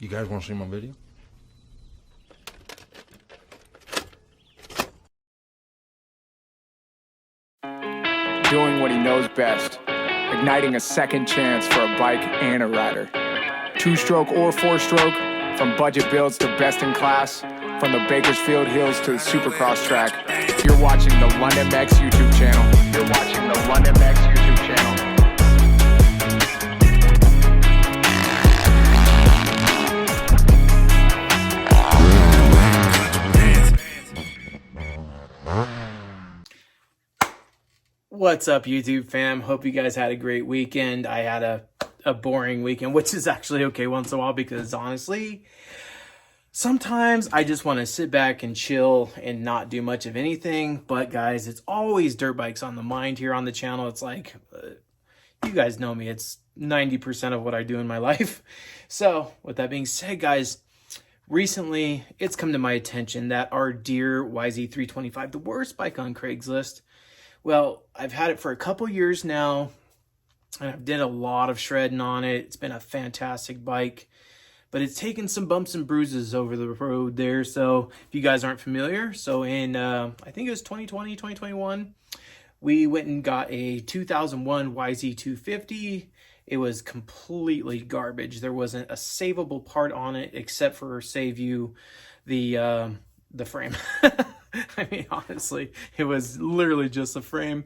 You guys want to see my video? Doing what he knows best, igniting a second chance for a bike and a rider. 2-stroke or 4-stroke, from budget builds to best in class, from the Bakersfield Hills to the Supercross track. You're watching the London Max YouTube channel. You're watching the London Max YouTube channel. What's up, YouTube fam? Hope you guys had a great weekend. I had a boring weekend, which is actually okay once in a while because honestly, sometimes I just want to sit back and chill and not do much of anything. But guys, it's always dirt bikes on the mind here on the channel. It's like, you guys know me. It's 90% of what I do in my life. So with that being said, guys, recently it's come to my attention that our dear YZ325, the worst bike on Craigslist, well, I've had it for a couple years now, and I've did a lot of shredding on it. It's been a fantastic bike, but it's taken some bumps and bruises over the road there. So if you guys aren't familiar, so in, I think it was 2020, 2021, we went and got a 2001 YZ250. It was completely garbage. There wasn't a savable part on it except for save you the frame. I mean, honestly, it was literally just a frame.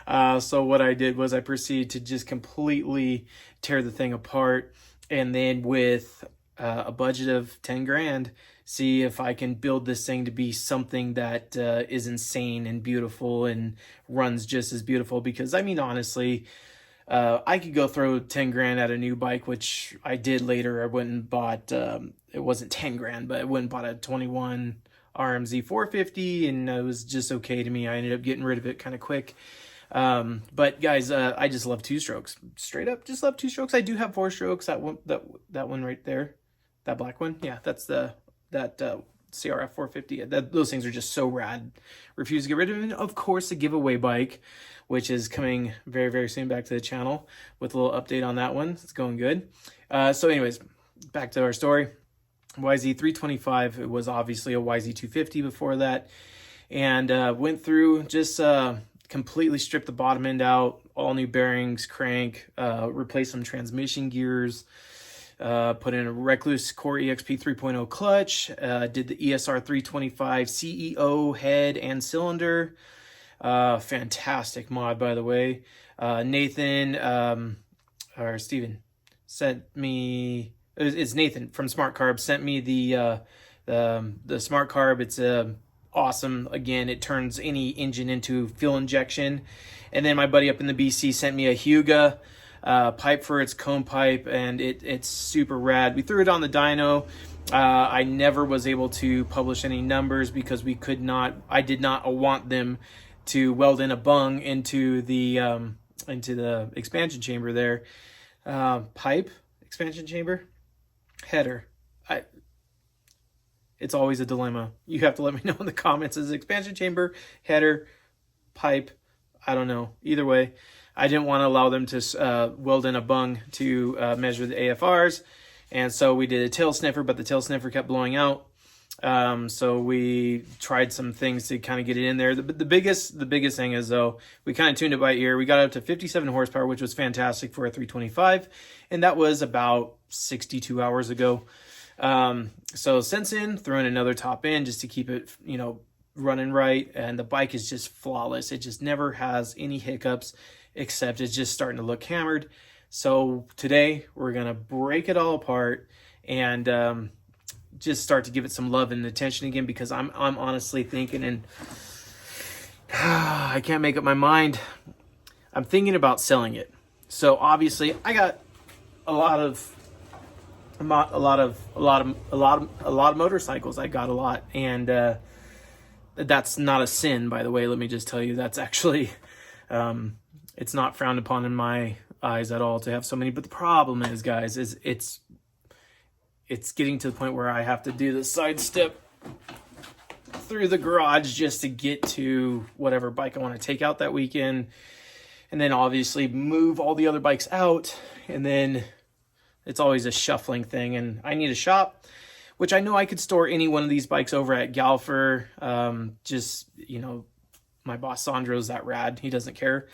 So what I did was I proceeded to just completely tear the thing apart. And then with a budget of 10 grand, see if I can build this thing to be something that is insane and beautiful and runs just as beautiful. Because, I mean, honestly, I could go throw 10 grand at a new bike, which I did later. I went and bought, it wasn't 10 grand, but I went and bought a 21 RMZ 450, and it was just okay to me. I ended up getting rid of it kind of quick. But guys, I just love 2-strokes. Straight up, just love 2-strokes. I do have 4-strokes. That one right there, that black one. Yeah, that's that CRF 450. Those things are just so rad. Refuse to get rid of them. And of course, a giveaway bike, which is coming very, very soon back to the channel with a little update on that one. It's going good. So anyways, back to our story. YZ325, it was obviously a YZ250 before that, and went through, just completely stripped the bottom end out, all new bearings, crank, replaced some transmission gears, put in a Recluse Core EXP 3.0 clutch, did the ESR 325 CEO head and cylinder. Fantastic mod, by the way. Nathan, or Steven, sent me... It's Nathan from Smart Carb sent me the Smart Carb. It's awesome. Again, it turns any engine into fuel injection. And then my buddy up in the BC sent me a Hyuga pipe for its cone pipe, and it's super rad. We threw it on the dyno. I never was able to publish any numbers because I did not want them to weld in a bung into the expansion chamber there. Pipe, expansion chamber, header. It's always a dilemma. You have to let me know in the comments. Is it expansion chamber, header, pipe? I don't know. Either way, I didn't want to allow them to weld in a bung to measure the AFRs, and so we did a tail sniffer, but the tail sniffer kept blowing out. So we tried some things to kind of get it in there. The biggest thing is, though, we kind of tuned it by ear. We got up to 57 horsepower, which was fantastic for a 325, and that was about 62 hours ago. So since then, throwing another top end just to keep it, running right, and the bike is just flawless. It just never has any hiccups, except it's just starting to look hammered. So today we're gonna break it all apart and just start to give it some love and attention again, because I'm honestly thinking, and I can't make up my mind. I'm thinking about selling it. So obviously I got a lot of motorcycles. I got a lot, and that's not a sin, by the way. Let me just tell you, that's actually it's not frowned upon in my eyes at all to have so many. But the problem is, guys, is it's getting to the point where I have to do the side step through the garage just to get to whatever bike I want to take out that weekend, and then obviously move all the other bikes out, and then it's always a shuffling thing, and I need a shop, which I know I could store any one of these bikes over at Galfer. Just, you know, my boss Sandro's that rad. He doesn't care.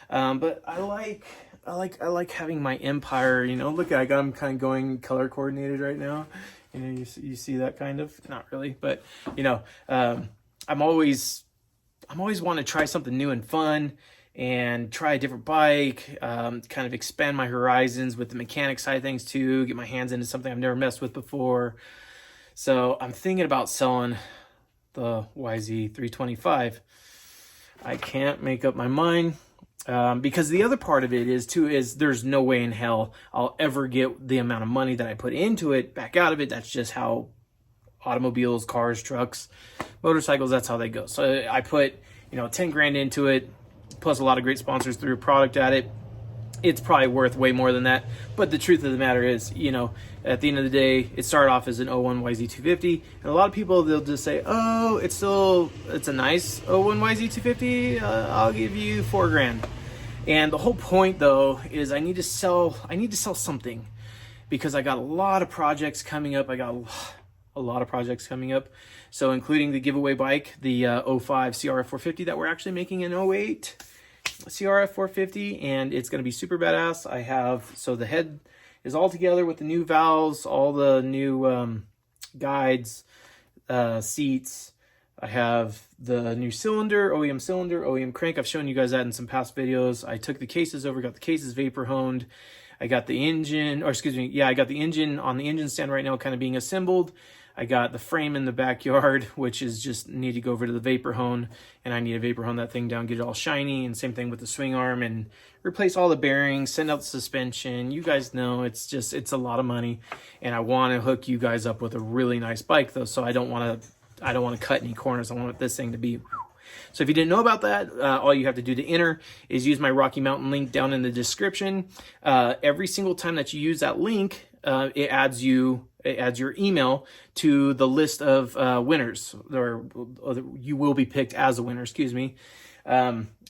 But I like having my Empire. You know, look, I got them kind of going color coordinated right now. You know, you see that kind of, not really, but you know, I'm always want to try something new and fun and try a different bike, kind of expand my horizons with the mechanic side of things too, get my hands into something I've never messed with before. So I'm thinking about selling the YZ325. I can't make up my mind, because the other part of it is there's no way in hell I'll ever get the amount of money that I put into it back out of it. That's just how automobiles, cars, trucks, motorcycles, that's how they go. So I put, you know, 10 grand into it, plus a lot of great sponsors threw a product at it. It's probably worth way more than that. But the truth of the matter is, you know, at the end of the day, it started off as an 01 YZ250. And a lot of people, they'll just say, oh, it's a nice 01 YZ250. I'll give you 4 grand. And the whole point though, is I need to sell something, because I got a lot of projects coming up. So including the giveaway bike, the 05 CRF 450 that we're actually making an 08 CRF 450, and it's going to be super badass. I have, so the head is all together with the new valves, all the new guides, seats. I have the new cylinder, OEM crank. I've shown you guys that in some past videos. I took the cases over, got the cases vapor honed. I got the engine, I got the engine on the engine stand right now, kind of being assembled. I got the frame in the backyard, which is just need to go over to the vapor hone, and I need to vapor hone that thing down, get it all shiny, and same thing with the swing arm, and replace all the bearings, send out the suspension. You guys know it's a lot of money, and I want to hook you guys up with a really nice bike though, so I don't want to cut any corners. I want this thing to be. So if you didn't know about that, all you have to do to enter is use my Rocky Mountain link down in the description. Every single time that you use that link, it adds your email to the list of winners, or you will be picked as a winner, excuse me.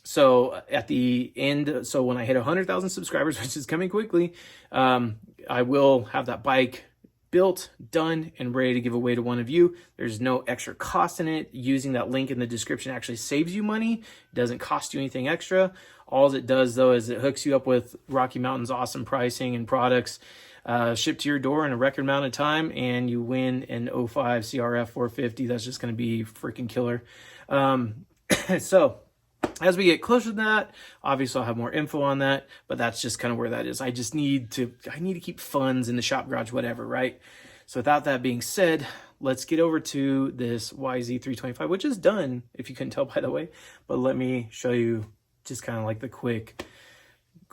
So at the end, so when I hit 100,000 subscribers, which is coming quickly, I will have that bike built, done, and ready to give away to one of you. There's no extra cost in it. Using that link in the description actually saves you money. It doesn't cost you anything extra. All it does though is it hooks you up with Rocky Mountain's awesome pricing and products, shipped to your door in a record amount of time, and you win an 05 CRF 450. That's just going to be freaking killer. So as we get closer to that, obviously I'll have more info on that, but that's just kind of where that is. I need to keep funds in the shop garage, whatever, right? So without that being said, let's get over to this YZ325, which is done, if you couldn't tell by the way, but let me show you just kind of like the quick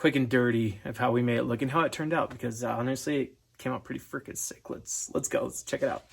and dirty of how we made it look and how it turned out, because honestly, it came out pretty freaking sick. Let's go. Let's check it out.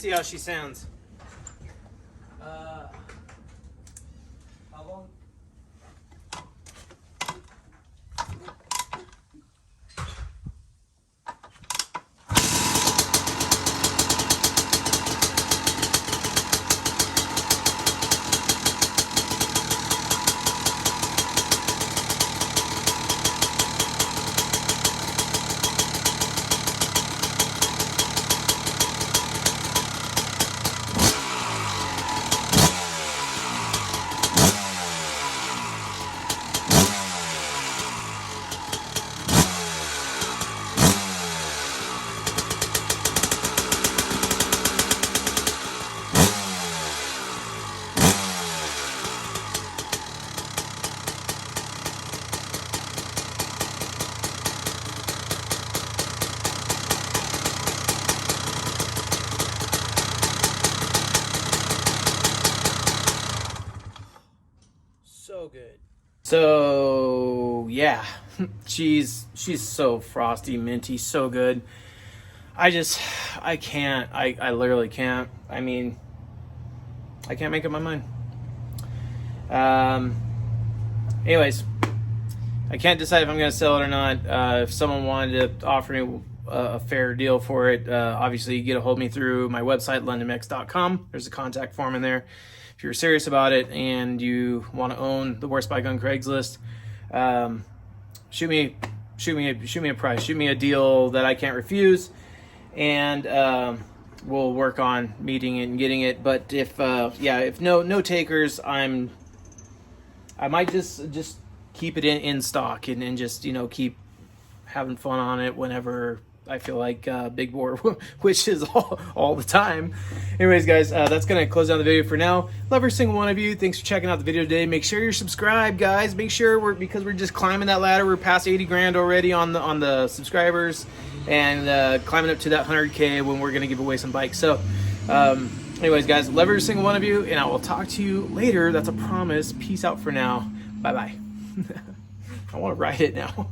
see how she sounds. How long? So good. So yeah, she's so frosty, minty, so good. I can't. I literally can't. I mean, I can't make up my mind. Anyways, I can't decide if I'm going to sell it or not. If someone wanted to offer me a fair deal for it, obviously you get a hold of me through my website, londonmex.com. There's a contact form in there. If you're serious about it and you want to own the worst bike on Craigslist, shoot me a price, shoot me a deal that I can't refuse, and we'll work on meeting it and getting it. But if no takers, I might just keep it in stock and just keep having fun on it whenever I feel like big bore, which is all the time. Anyways, guys, that's going to close down the video for now. Love every single one of you. Thanks for checking out the video today. Make sure you're subscribed, guys. Make sure because we're just climbing that ladder. We're past 80 grand already on the subscribers, and climbing up to that 100K when we're going to give away some bikes. So, anyways, guys, love every single one of you, and I will talk to you later. That's a promise. Peace out for now. Bye-bye. I want to ride it now.